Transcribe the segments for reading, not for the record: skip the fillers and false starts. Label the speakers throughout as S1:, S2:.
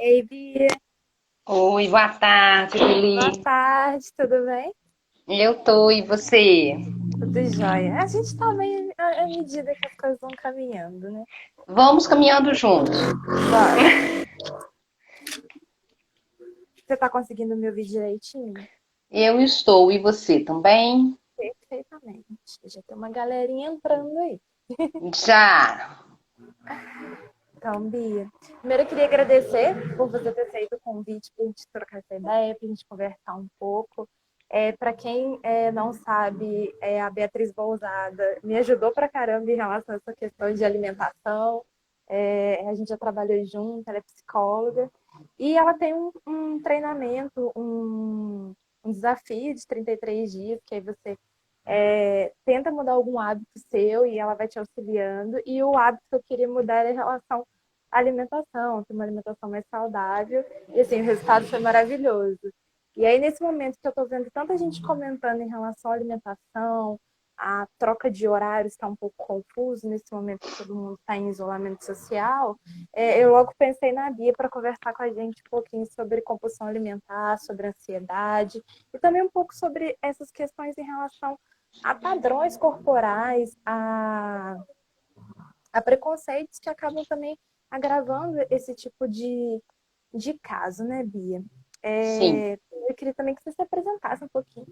S1: Ei, Bia,
S2: Oi, boa tarde,
S1: boa
S2: Lili.
S1: tarde, tudo bem?
S2: Eu tô, e você?
S1: Tudo jóia. A gente tá bem à medida que as coisas vão caminhando, né?
S2: Vamos caminhando junto.
S1: Bora. Você tá conseguindo me ouvir direitinho?
S2: Eu estou, e você também?
S1: Perfeitamente. Já tem uma galerinha entrando aí.
S2: Já.
S1: Então, Bia, primeiro eu queria agradecer por você ter feito o convite para a gente trocar essa ideia, para a gente conversar um pouco. Para quem não sabe, a Beatriz Bousada me ajudou pra caramba em relação a essa questão de alimentação. A gente já trabalhou junto, ela é psicóloga. E ela tem um treinamento, um desafio de 33 dias, que aí você tenta mudar algum hábito seu e ela vai te auxiliando. E o hábito que eu queria mudar era em relação à alimentação, ter uma alimentação mais saudável. E assim, o resultado foi maravilhoso. E aí, nesse momento que eu estou vendo tanta gente comentando em relação à alimentação, a troca de horários está um pouco confuso nesse momento que todo mundo está em isolamento social, eu logo pensei na Bia para conversar com a gente um pouquinho sobre compulsão alimentar, sobre ansiedade e também um pouco sobre essas questões em relação a padrões corporais, a preconceitos que acabam também agravando esse tipo de caso, né, Bia?
S2: Sim.
S1: Eu queria também que você se apresentasse um pouquinho.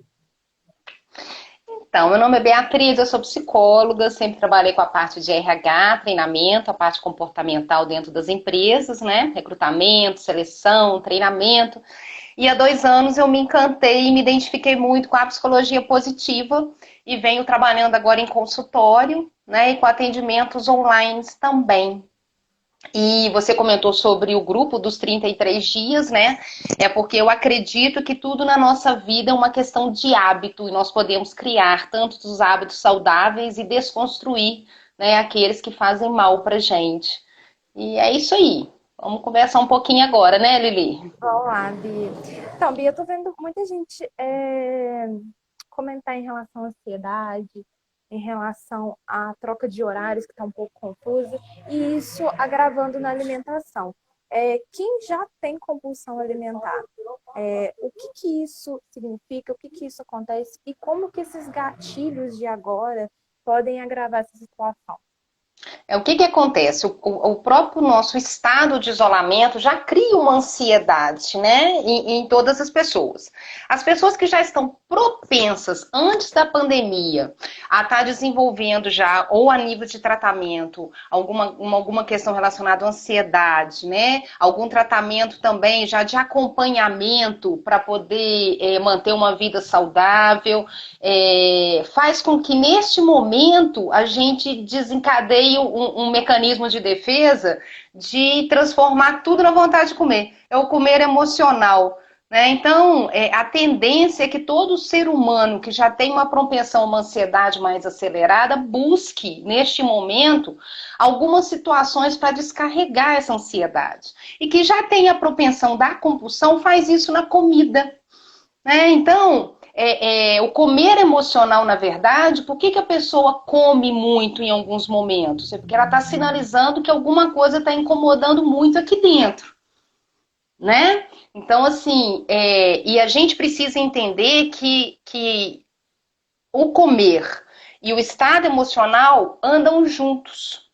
S2: Então, meu nome é Beatriz, eu sou psicóloga, sempre trabalhei com a parte de RH, treinamento, a parte comportamental dentro das empresas, né? Recrutamento, seleção, treinamento. E há 2 anos eu me encantei e me identifiquei muito com a psicologia positiva e venho trabalhando agora em consultório, né? E com atendimentos online também. E você comentou sobre o grupo dos 33 dias, né? É porque eu acredito que tudo na nossa vida é uma questão de hábito e nós podemos criar tantos os hábitos saudáveis e desconstruir, né, aqueles que fazem mal pra gente. E é isso aí. Vamos conversar um pouquinho agora, né, Lili?
S1: Vamos lá, Bia. Então, Bia, eu tô vendo muita gente comentar em relação à ansiedade, em relação à troca de horários, que está um pouco confusa, e isso agravando na alimentação. Quem já tem compulsão alimentar, o que que isso significa, o que que isso acontece e como que esses gatilhos de agora podem agravar essa situação?
S2: O que que acontece? O próprio nosso estado de isolamento já cria uma ansiedade, né, em todas as pessoas. As pessoas que já estão propensas antes da pandemia a estar desenvolvendo já, ou a nível de tratamento, alguma questão relacionada à ansiedade, né, algum tratamento também já de acompanhamento para poder manter uma vida saudável, faz com que neste momento a gente desencadeie um mecanismo de defesa de transformar tudo na vontade de comer. É o comer emocional. Né? Então, a tendência é que todo ser humano que já tem uma propensão a uma ansiedade mais acelerada busque, neste momento, algumas situações para descarregar essa ansiedade. E que já tem a propensão da compulsão faz isso na comida. Então, o comer emocional, na verdade, por que a pessoa come muito em alguns momentos? É porque ela está sinalizando que alguma coisa está incomodando muito aqui dentro, né? Então, assim, e a gente precisa entender que o comer e o estado emocional andam juntos.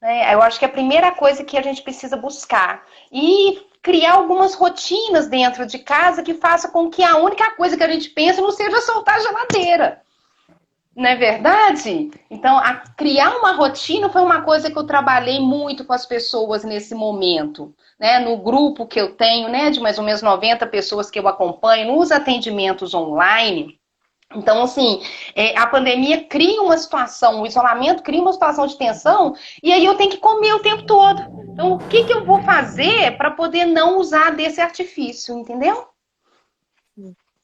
S2: Né? Eu acho que é a primeira coisa que a gente precisa buscar. E criar algumas rotinas dentro de casa que faça com que a única coisa que a gente pensa não seja soltar a geladeira. Não é verdade? Então, criar uma rotina foi uma coisa que eu trabalhei muito com as pessoas nesse momento. Né? No grupo que eu tenho, né, de mais ou menos 90 pessoas que eu acompanho, nos atendimentos online, então, assim, a pandemia cria uma situação, o isolamento cria uma situação de tensão, e aí eu tenho que comer o tempo todo. Então, o que eu vou fazer para poder não usar desse artifício, entendeu?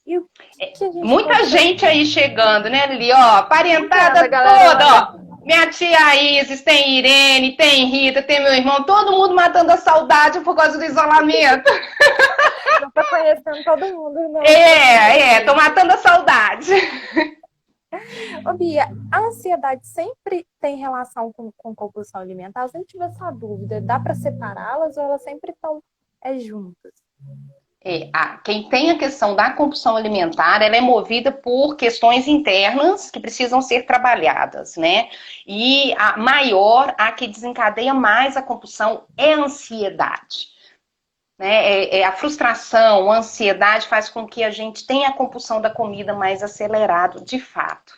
S1: E o que a gente
S2: Muita
S1: pode fazer?
S2: gente aí chegando, né, Lili? Ó,
S1: Entrando a
S2: parentada toda,
S1: galerona.
S2: ó. Minha tia Isis, tem Irene, tem Rita, tem meu irmão, todo mundo matando a saudade por causa do isolamento.
S1: Não tô conhecendo todo mundo, não,
S2: Tô
S1: infelizmente.
S2: matando a saudade.
S1: Ô, Bia, a ansiedade sempre tem relação com compulsão alimentar? Eu sempre tive essa dúvida. Dá para separá-las ou elas sempre estão é juntos?
S2: Quem tem a questão da compulsão alimentar, ela é movida por questões internas que precisam ser trabalhadas, né? E a que desencadeia mais a compulsão é a ansiedade. Né? A frustração, a ansiedade faz com que a gente tenha a compulsão da comida mais acelerado, de fato.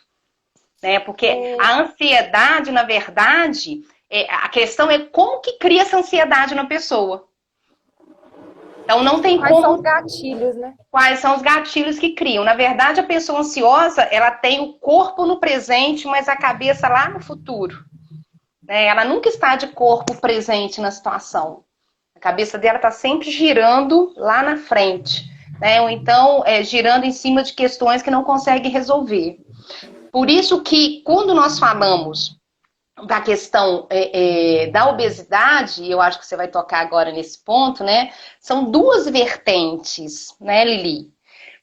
S2: Né? Porque a ansiedade, na verdade, a questão é como que cria essa ansiedade na pessoa. Então não tem
S1: Quais são os gatilhos, né?
S2: Quais são os gatilhos que criam? Na verdade, a pessoa ansiosa, ela tem o corpo no presente, mas a cabeça lá no futuro. Né? Ela nunca está de corpo presente na situação. A cabeça dela está sempre girando lá na frente. Né? Ou então, girando em cima de questões que não consegue resolver. Por isso que, quando nós falamos da questão da obesidade, eu acho que você vai tocar agora nesse ponto, né? São duas vertentes, né, Lili?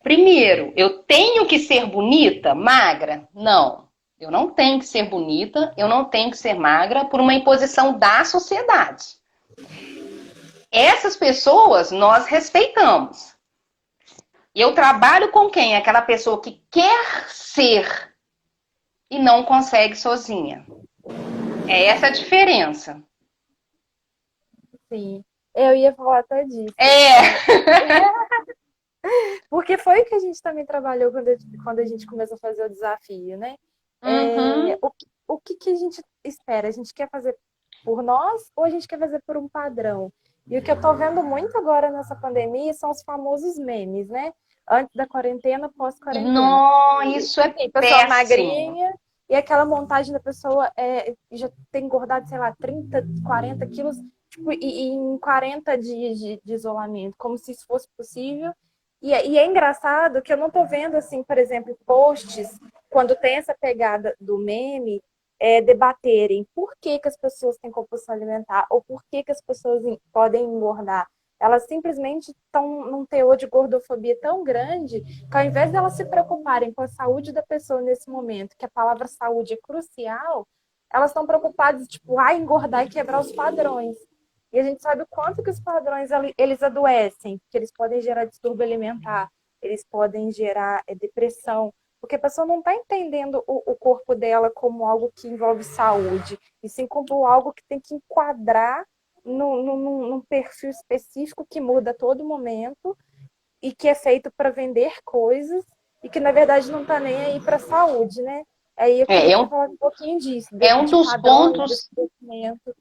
S2: Primeiro, eu tenho que ser bonita, magra? Não. Eu não tenho que ser bonita, eu não tenho que ser magra por uma imposição da sociedade. Essas pessoas nós respeitamos. Eu trabalho com quem? Aquela pessoa que quer ser e não consegue sozinha. É essa a diferença.
S1: Sim, eu ia falar até disso. Porque foi o que a gente também trabalhou quando a gente começou a fazer o desafio, né?
S2: Uhum.
S1: O que a gente espera? A gente quer fazer por nós ou a gente quer fazer por um padrão? E o que eu tô vendo muito agora nessa pandemia são os famosos memes, né? Antes da quarentena, pós-quarentena.
S2: Não, isso é
S1: Pessoa
S2: péssimo.
S1: magrinha e aquela montagem da pessoa já tem engordado, sei lá, 30, 40 quilos, tipo, e em 40 dias de isolamento, como se isso fosse possível. E é engraçado que eu não tô vendo, assim, por exemplo, posts, quando tem essa pegada do meme, debaterem por que as pessoas têm compulsão alimentar ou por que as pessoas podem engordar. Elas simplesmente estão num teor de gordofobia tão grande que ao invés de elas se preocuparem com a saúde da pessoa nesse momento, que a palavra saúde é crucial, elas estão preocupadas, tipo, engordar e quebrar os padrões. E a gente sabe o quanto que os padrões, eles adoecem, que eles podem gerar distúrbio alimentar, eles podem gerar depressão, porque a pessoa não está entendendo o corpo dela como algo que envolve saúde, e sim como algo que tem que enquadrar num perfil específico que muda a todo momento e que é feito para vender coisas e que, na verdade, não está nem aí para a saúde, né? Aí eu queria que você falasse um pouquinho disso,
S2: é um
S1: de
S2: dos
S1: padrões, desse
S2: pontos
S1: crescimento.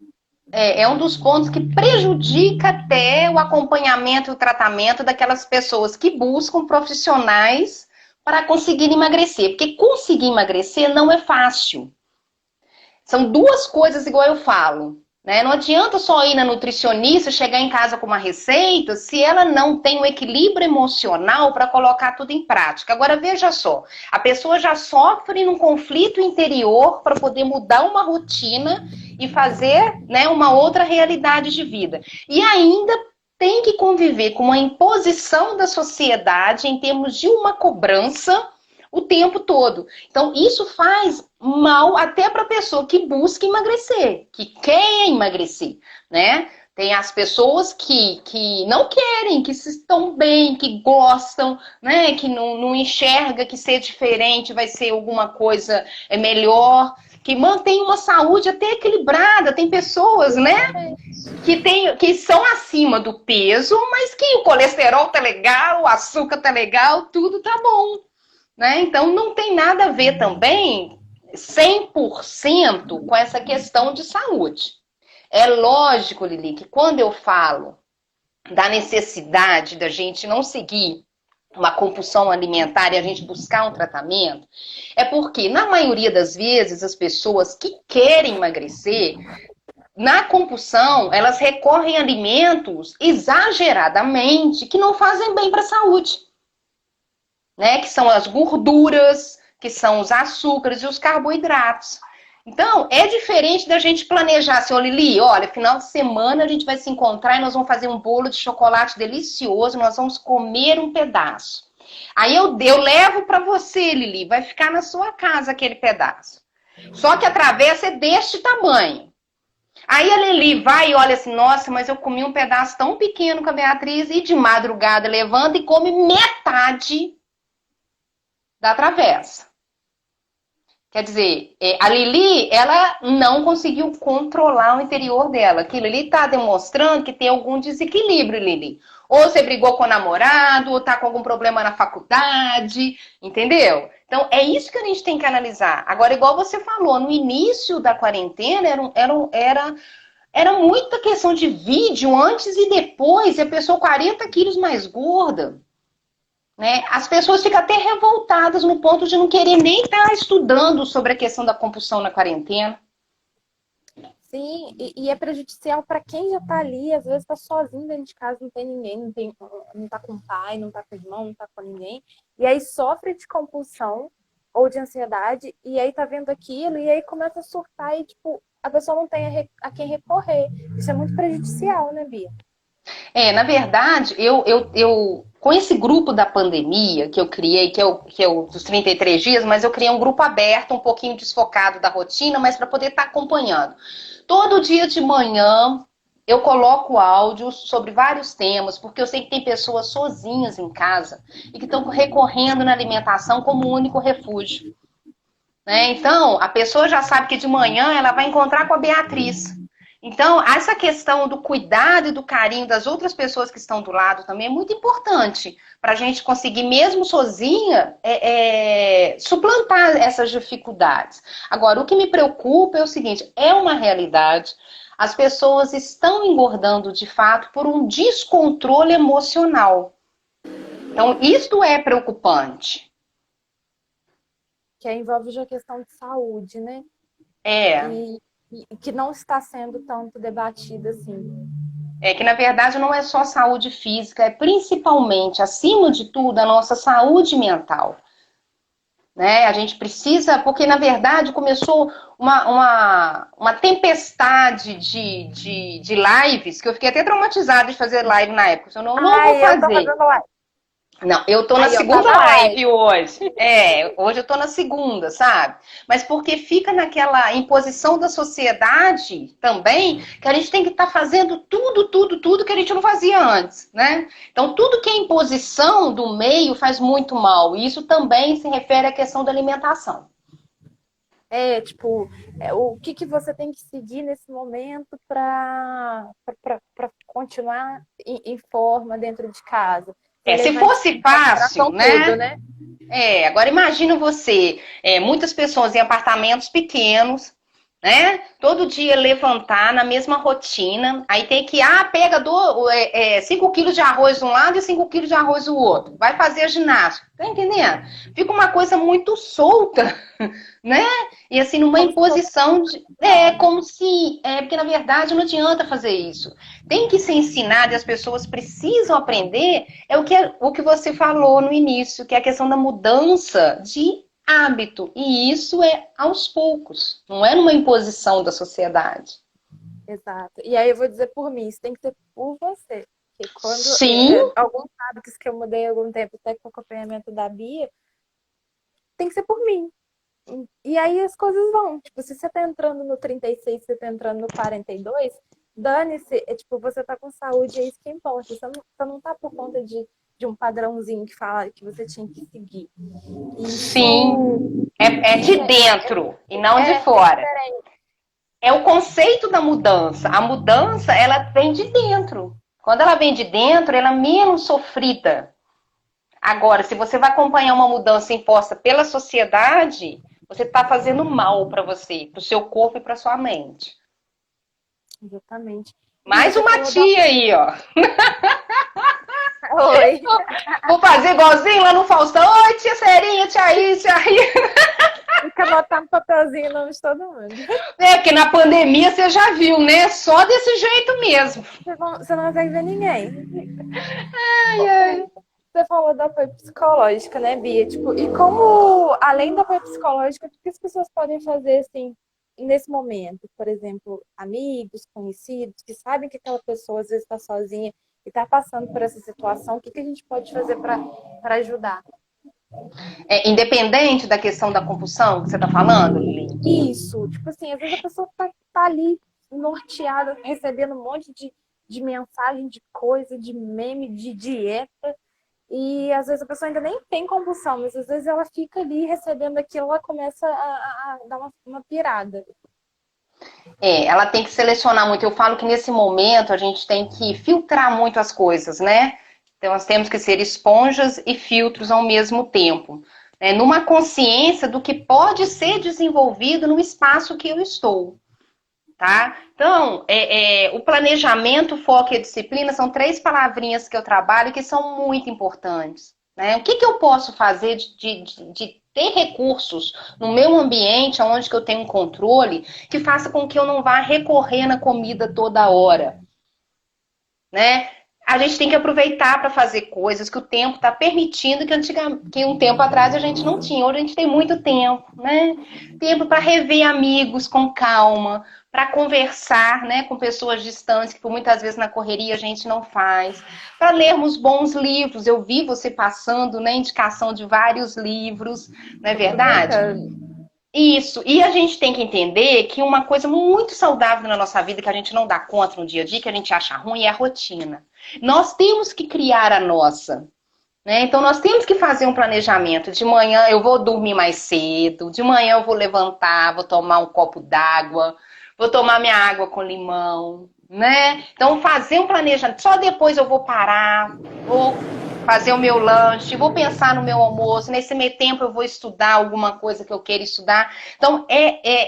S2: É um dos pontos que prejudica até o acompanhamento e o tratamento daquelas pessoas que buscam profissionais para conseguir emagrecer. Porque conseguir emagrecer não é fácil. São duas coisas igual eu falo. Né? Não adianta só ir na nutricionista, chegar em casa com uma receita, se ela não tem um equilíbrio emocional para colocar tudo em prática. Agora, veja só, a pessoa já sofre num conflito interior para poder mudar uma rotina e fazer, né, uma outra realidade de vida. E ainda tem que conviver com uma imposição da sociedade em termos de uma cobrança o tempo todo. Então, isso faz mal até para a pessoa que busca emagrecer, que quer emagrecer, né? Tem as pessoas que não querem, que se estão bem, que gostam, né? Que não enxerga que ser diferente vai ser alguma coisa melhor, que mantém uma saúde até equilibrada. Tem pessoas, né? Que são acima do peso, mas que o colesterol tá legal, o açúcar tá legal, tudo tá bom. Né? Então, não tem nada a ver também 100% com essa questão de saúde. É lógico, Lili, que quando eu falo da necessidade da gente não seguir uma compulsão alimentar e a gente buscar um tratamento, é porque, na maioria das vezes, as pessoas que querem emagrecer, na compulsão, elas recorrem a alimentos exageradamente que não fazem bem para a saúde. Né, que são as gorduras, que são os açúcares e os carboidratos. Então, é diferente da gente planejar assim, Lili, olha, final de semana a gente vai se encontrar e nós vamos fazer um bolo de chocolate delicioso, nós vamos comer um pedaço. Aí eu levo para você, Lili, vai ficar na sua casa aquele pedaço. Só que a travessa é deste tamanho. Aí a Lili vai e olha assim, nossa, mas eu comi um pedaço tão pequeno com a Beatriz e de madrugada levanta e come metade da travessa. Quer dizer, a Lili, ela não conseguiu controlar o interior dela. Aquilo ali está demonstrando que tem algum desequilíbrio, Lili. Ou você brigou com o namorado, ou está com algum problema na faculdade, entendeu? Então, é isso que a gente tem que analisar. Agora, igual você falou, no início da quarentena, era muita questão de vídeo antes e depois, e a pessoa 40 quilos mais gorda. Né? As pessoas ficam até revoltadas no ponto de não querer nem estar estudando sobre a questão da compulsão na quarentena.
S1: Sim, e é prejudicial para quem já está ali, às vezes está sozinho dentro de casa, não tem ninguém, não tá com o pai, não tá com o irmão, não tá com ninguém, e aí sofre de compulsão ou de ansiedade, e aí tá vendo aquilo, e aí começa a surtar e, tipo, a pessoa não tem a quem recorrer. Isso é muito prejudicial, né, Bia?
S2: Na verdade, eu com esse grupo da pandemia que eu criei, que é o dos 33 dias, mas eu criei um grupo aberto, um pouquinho desfocado da rotina, mas para poder estar acompanhando. Todo dia de manhã eu coloco áudios sobre vários temas, porque eu sei que tem pessoas sozinhas em casa e que estão recorrendo na alimentação como único refúgio. Né? Então, a pessoa já sabe que de manhã ela vai encontrar com a Beatriz. Então, essa questão do cuidado e do carinho das outras pessoas que estão do lado também é muito importante para a gente conseguir, mesmo sozinha, suplantar essas dificuldades. Agora, o que me preocupa é o seguinte, é uma realidade, as pessoas estão engordando de fato por um descontrole emocional. Então, isto é preocupante.
S1: Que aí envolve já a questão de saúde, né?
S2: É.
S1: E que não está sendo tanto debatida assim.
S2: É que, na verdade, não é só saúde física, é principalmente, acima de tudo, a nossa saúde mental. Né? A gente precisa, porque, na verdade, começou uma tempestade de lives, que eu fiquei até traumatizada de fazer live na época. Eu não vou
S1: Eu tô
S2: fazer.
S1: fazendo live.
S2: Não, eu tô na
S1: Aí, ó, tá
S2: segunda
S1: na
S2: live hoje. Hoje eu tô na segunda, sabe? Mas porque fica naquela imposição da sociedade também, que a gente tem que estar fazendo tudo que a gente não fazia antes, né? Então, tudo que é imposição do meio faz muito mal. E isso também se refere à questão da alimentação.
S1: Tipo, o que você tem que seguir nesse momento para continuar em forma dentro de casa.
S2: Se
S1: Levar
S2: fosse
S1: em
S2: fácil,
S1: consideração tudo,
S2: né?
S1: né?
S2: Agora imagina você, muitas pessoas em apartamentos pequenos, né? Todo dia levantar na mesma rotina, aí tem que, pega 5 quilos de arroz de um lado e 5 quilos de arroz do outro. Vai fazer a ginástica, tá entendendo? Fica uma coisa muito solta, né? E assim, numa
S1: Como se fosse
S2: imposição de.
S1: normal, né?
S2: Como se. Porque na verdade não adianta fazer isso. Tem que ser ensinado e as pessoas precisam aprender. O que você falou no início, que é a questão da mudança de hábito. E isso é aos poucos, não é numa imposição da sociedade.
S1: Exato. E aí eu vou dizer por mim, isso tem que ser por você. Porque quando
S2: Sim,
S1: alguns hábitos que eu mudei há algum tempo, até com o acompanhamento da Bia, tem que ser por mim. E aí as coisas vão. Tipo, se você tá entrando no 36, você tá entrando no 42, dane-se. Tipo, você tá com saúde, é isso que importa. Você não tá por conta de um padrãozinho que fala que você tinha que seguir.
S2: sim.
S1: Isso,
S2: É
S1: isso
S2: de dentro e não de
S1: é
S2: fora.
S1: diferente.
S2: É o conceito da mudança. A mudança, ela vem de dentro. Quando ela vem de dentro, ela é menos sofrida. Agora, se você vai acompanhar uma mudança imposta pela sociedade, você está fazendo mal para você, para o seu corpo e para sua mente.
S1: Exatamente. Bia,
S2: Mais
S1: você
S2: uma
S1: falou da.
S2: tia aí, ó.
S1: Oi.
S2: Vou fazer igualzinho lá no Faustão. Oi, tia Serinha, tia aí, tia aí.
S1: Fica botando papelzinho no nome de todo mundo.
S2: Porque na pandemia você já viu, né? Só desse jeito mesmo.
S1: Você não consegue ver ninguém.
S2: Ai, ai.
S1: Você falou da apoio psicológica, né, Bia? Tipo, e como, além da apoio psicológica, o que as pessoas podem fazer, assim, nesse momento? Por exemplo, amigos, conhecidos, que sabem que aquela pessoa às vezes está sozinha e está passando por essa situação, o que a gente pode fazer para ajudar?
S2: Independente da questão da compulsão que você está falando, Lili?
S1: Isso, tipo assim, às vezes a pessoa tá ali, norteada, recebendo um monte de mensagem, de coisa, de meme, de dieta. E às vezes a pessoa ainda nem tem compulsão, mas às vezes ela fica ali recebendo aquilo, ela começa a dar uma pirada.
S2: Ela tem que selecionar muito. Eu falo que nesse momento a gente tem que filtrar muito as coisas, né? Então nós temos que ser esponjas e filtros ao mesmo tempo, né? Numa consciência do que pode ser desenvolvido no espaço que eu estou, tá? Então, o planejamento, foco e a disciplina são 3 palavrinhas que eu trabalho que são muito importantes, né? O que eu posso fazer de ter recursos no meu ambiente, onde que eu tenho um controle, que faça com que eu não vá recorrer na comida toda hora, né? A gente tem que aproveitar para fazer coisas que o tempo está permitindo, que um tempo atrás a gente não tinha. Hoje a gente tem muito tempo, né? Tempo para rever amigos com calma, para conversar, né, com pessoas distantes, que por muitas vezes na correria a gente não faz. Para lermos bons livros. Eu vi você passando, né, indicação de vários livros, não é verdade? Isso, e a gente tem que entender que uma coisa muito saudável na nossa vida, que a gente não dá conta no dia a dia, que a gente acha ruim, é a rotina. Nós temos que criar a nossa, né? Então nós temos que fazer um planejamento. De manhã eu vou dormir mais cedo, de manhã eu vou levantar, vou tomar um copo d'água, vou tomar minha água com limão, né? Então fazer um planejamento, só depois eu vou parar, vou fazer o meu lanche, vou pensar no meu almoço, nesse meio tempo eu vou estudar alguma coisa que eu queira estudar. Então,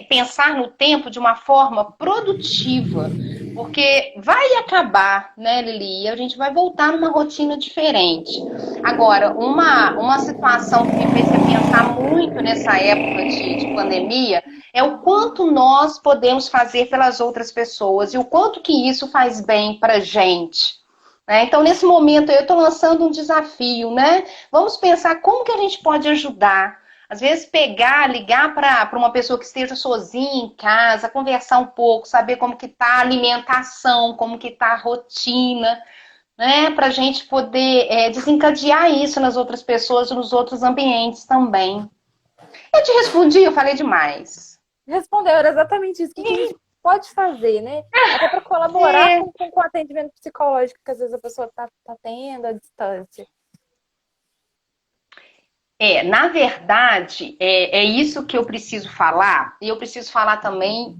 S2: pensar no tempo de uma forma produtiva, porque vai acabar, né, Lili? E a gente vai voltar numa rotina diferente. Agora, uma situação que me fez repensar muito nessa época de pandemia é o quanto nós podemos fazer pelas outras pessoas e o quanto que isso faz bem pra gente. Então, nesse momento, eu estou lançando um desafio, né? Vamos pensar como que a gente pode ajudar. Às vezes, ligar para uma pessoa que esteja sozinha em casa, conversar um pouco, saber como que está a alimentação, como que está a rotina, né? Para a gente poder desencadear isso nas outras pessoas, nos outros ambientes também. Eu te respondi, eu falei demais.
S1: Respondeu, era exatamente isso. O que a gente pode fazer, né? Até para colaborar com o atendimento psicológico que às vezes a pessoa está tendo à distância.
S2: Na verdade, é isso que eu preciso falar. E eu preciso falar também,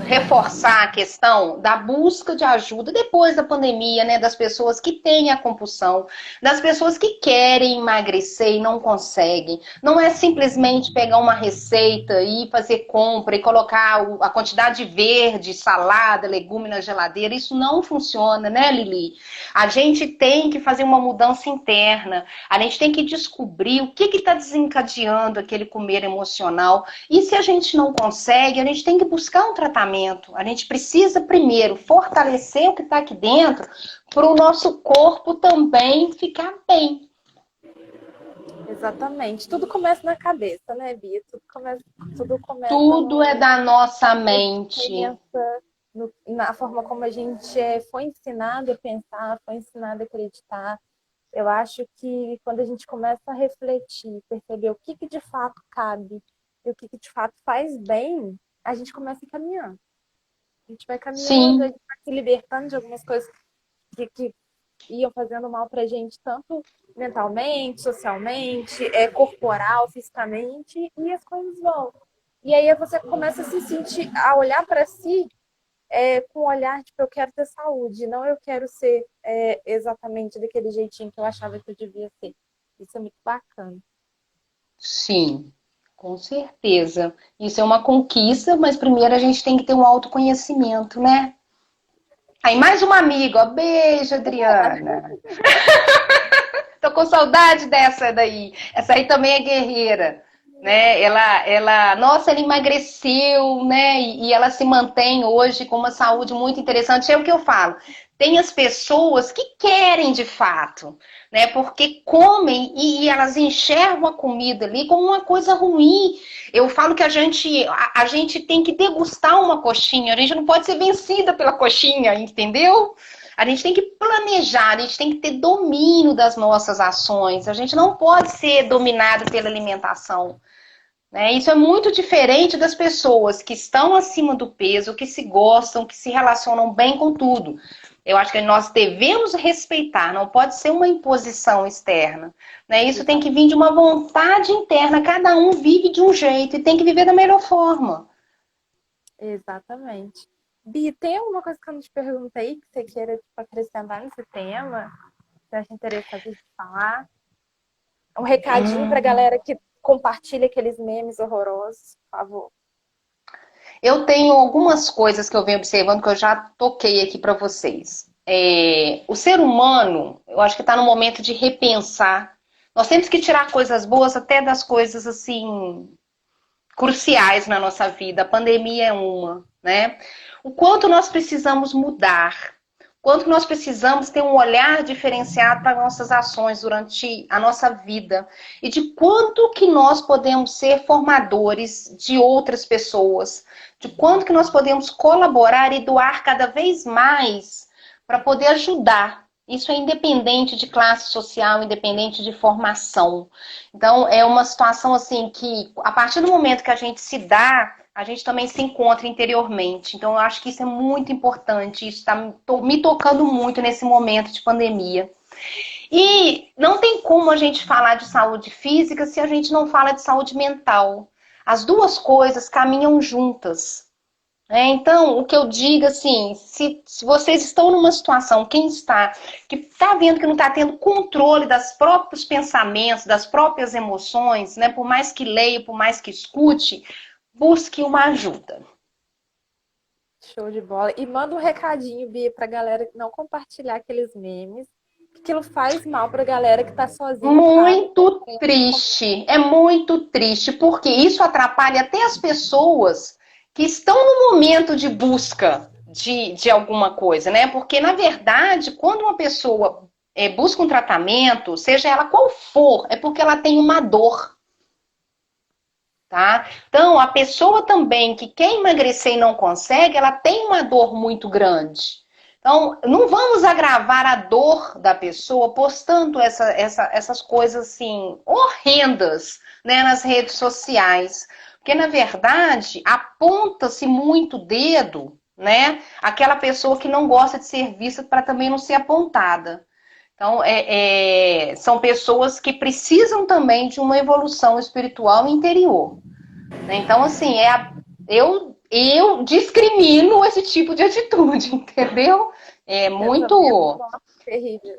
S2: reforçar a questão da busca de ajuda depois da pandemia, né? Das pessoas que têm a compulsão, das pessoas que querem emagrecer e não conseguem. Não é simplesmente pegar uma receita e fazer compra e colocar a quantidade verde, salada, legume na geladeira. Isso não funciona, né, Lili? A gente tem que fazer uma mudança interna. A gente tem que descobrir o que está desencadeando aquele comer emocional. E se a gente não consegue, a gente tem que buscar um tratamento. A gente precisa primeiro fortalecer o que está aqui dentro para o nosso corpo também ficar bem.
S1: Exatamente. Tudo começa na cabeça, né, Bia?
S2: Tudo é da nossa mente.
S1: Na forma como a gente foi ensinado a pensar, foi ensinado a acreditar. Eu acho que quando a gente começa a refletir, perceber o que de fato cabe e o que de fato faz bem, a gente começa a caminhar. A gente vai caminhando,
S2: Sim.
S1: a gente vai se libertando de algumas coisas que iam fazendo mal pra gente, tanto mentalmente, socialmente, corporal, fisicamente, e as coisas vão. E aí você começa a se sentir, a olhar para si com um olhar, tipo, eu quero ter saúde, não eu quero ser exatamente daquele jeitinho que eu achava que eu devia ser. Isso é muito bacana.
S2: Sim, com certeza. Isso é uma conquista, mas primeiro a gente tem que ter um autoconhecimento, né? Aí, mais uma amiga, ó. Beijo, Adriana. Tô com saudade dessa daí. Essa aí também é guerreira, né? Nossa, ela emagreceu, né? E ela se mantém hoje com uma saúde muito interessante. É o que eu falo. Tem as pessoas que querem de fato, né? Porque comem e elas enxergam a comida ali como uma coisa ruim. Eu falo que a gente tem que degustar uma coxinha, a gente não pode ser vencida pela coxinha, entendeu? A gente tem que planejar, a gente tem que ter domínio das nossas ações, a gente não pode ser dominado pela alimentação. né? Isso é muito diferente das pessoas que estão acima do peso, que se gostam, que se relacionam bem com tudo. Eu acho que nós devemos respeitar, não pode ser uma imposição externa, né? Isso tem que vir de uma vontade interna, cada um vive de um jeito e tem que viver da melhor forma.
S1: Exatamente. Bi, tem alguma coisa que eu não te perguntei que você queira tipo, acrescentar nesse tema? Você acha interessante de falar? Um recadinho pra galera que compartilha aqueles memes horrorosos, por favor.
S2: Eu tenho algumas coisas que eu venho observando que eu já toquei aqui para vocês. O ser humano, eu acho que está no momento de repensar. Nós temos que tirar coisas boas até das coisas assim cruciais na nossa vida. A pandemia é uma, né? O quanto nós precisamos mudar, o quanto nós precisamos ter um olhar diferenciado para nossas ações durante a nossa vida e de quanto que nós podemos ser formadores de outras pessoas, de quanto que nós podemos colaborar e doar cada vez mais para poder ajudar. Isso é independente de classe social, independente de formação. Então, é uma situação assim que, a partir do momento que a gente se dá, a gente também se encontra interiormente. Então, eu acho que isso é muito importante. Isso está me tocando muito nesse momento de pandemia. E não tem como a gente falar de saúde física se a gente não fala de saúde mental. As duas coisas caminham juntas. Então, o que eu digo assim, se vocês estão numa situação, quem está, que está vendo que não está tendo controle dos próprios pensamentos, das próprias emoções, né? Por mais que leia, por mais que escute, busque uma ajuda.
S1: Show de bola. E manda um recadinho, Bia, pra galera não compartilhar aqueles memes. Aquilo faz mal pra galera que tá sozinha em casa.
S2: Muito triste, é muito triste, porque isso atrapalha até as pessoas que estão no momento de busca de alguma coisa, né? Porque, na verdade, quando uma pessoa busca um tratamento, seja ela qual for, é porque ela tem uma dor, tá? Então, a pessoa também que quer emagrecer e não consegue, ela tem uma dor muito grande. Então, não vamos agravar a dor da pessoa postando essas coisas assim horrendas, né, nas redes sociais. Porque, na verdade, aponta-se muito o dedo, né? Aquela pessoa que não gosta de ser vista para também não ser apontada. Então, são pessoas que precisam também de uma evolução espiritual interior. Né? Então, assim, eu discrimino esse tipo de atitude, entendeu? É
S1: Eu também
S2: muito.
S1: nossa, terrível.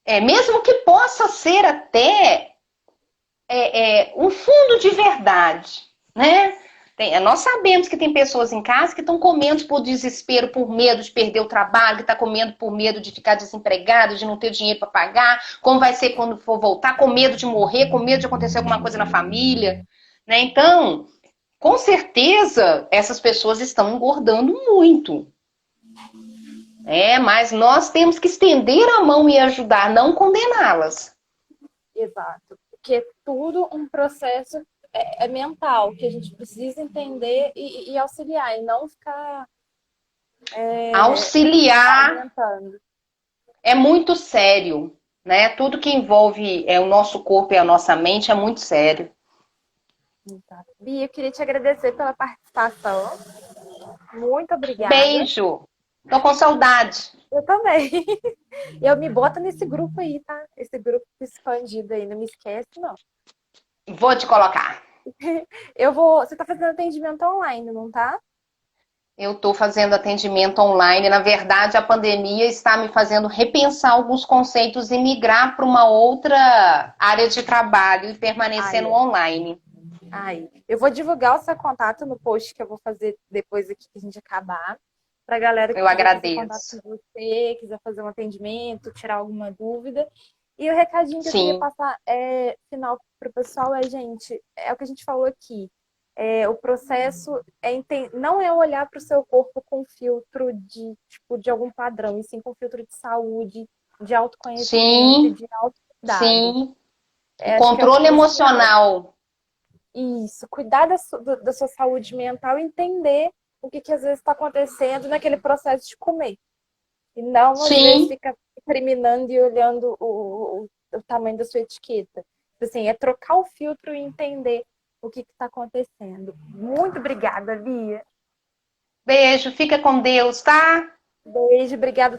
S2: Mesmo que possa ser até um fundo de verdade, né? Nós sabemos que tem pessoas em casa que estão comendo por desespero, por medo de perder o trabalho, que está comendo por medo de ficar desempregado, de não ter dinheiro para pagar, como vai ser quando for voltar, com medo de morrer, com medo de acontecer alguma coisa na família, né? Então, com certeza, essas pessoas estão engordando muito. Mas nós temos que estender a mão e ajudar, não condená-las.
S1: Exato. Porque é tudo um processo mental, que a gente precisa entender e auxiliar, e não ficar
S2: Auxiliar
S1: alimentando.
S2: é muito sério, né? Tudo que envolve o nosso corpo e a nossa mente é muito sério.
S1: Exato. Bia, eu queria te agradecer pela participação. Muito obrigada.
S2: Beijo. Tô com saudade.
S1: Eu também. Eu me boto nesse grupo aí, tá? Esse grupo expandido aí, não me esquece, não.
S2: Vou te colocar.
S1: Eu vou. Você tá fazendo atendimento online, não tá?
S2: Eu estou fazendo atendimento online. Na verdade, a pandemia está me fazendo repensar alguns conceitos e migrar para uma outra área de trabalho e permanecer no online.
S1: Aí. Eu vou divulgar o seu contato no post que eu vou fazer depois aqui que a gente acabar. Pra galera que
S2: Eu
S1: quiser fazer contato
S2: agradeço.
S1: com você, quiser fazer um atendimento, tirar alguma dúvida. E o recadinho que eu queria
S2: Sim,
S1: passar final para o pessoal é, gente, é o que a gente falou aqui. O processo não é olhar para o seu corpo com filtro de algum padrão, e sim com filtro de saúde, de autoconhecimento e
S2: sim,
S1: de autocuidado.
S2: sim. O
S1: Acho que é o
S2: controle
S1: crucial.
S2: emocional.
S1: Isso, cuidar da sua saúde mental e entender o que às vezes está acontecendo naquele processo de comer. E não, às vezes,
S2: Sim,
S1: ficar criminando e olhando o tamanho da sua etiqueta. Assim, é trocar o filtro e entender o que está acontecendo. Muito obrigada, Bia.
S2: Beijo, fica com Deus, tá?
S1: Beijo, obrigada.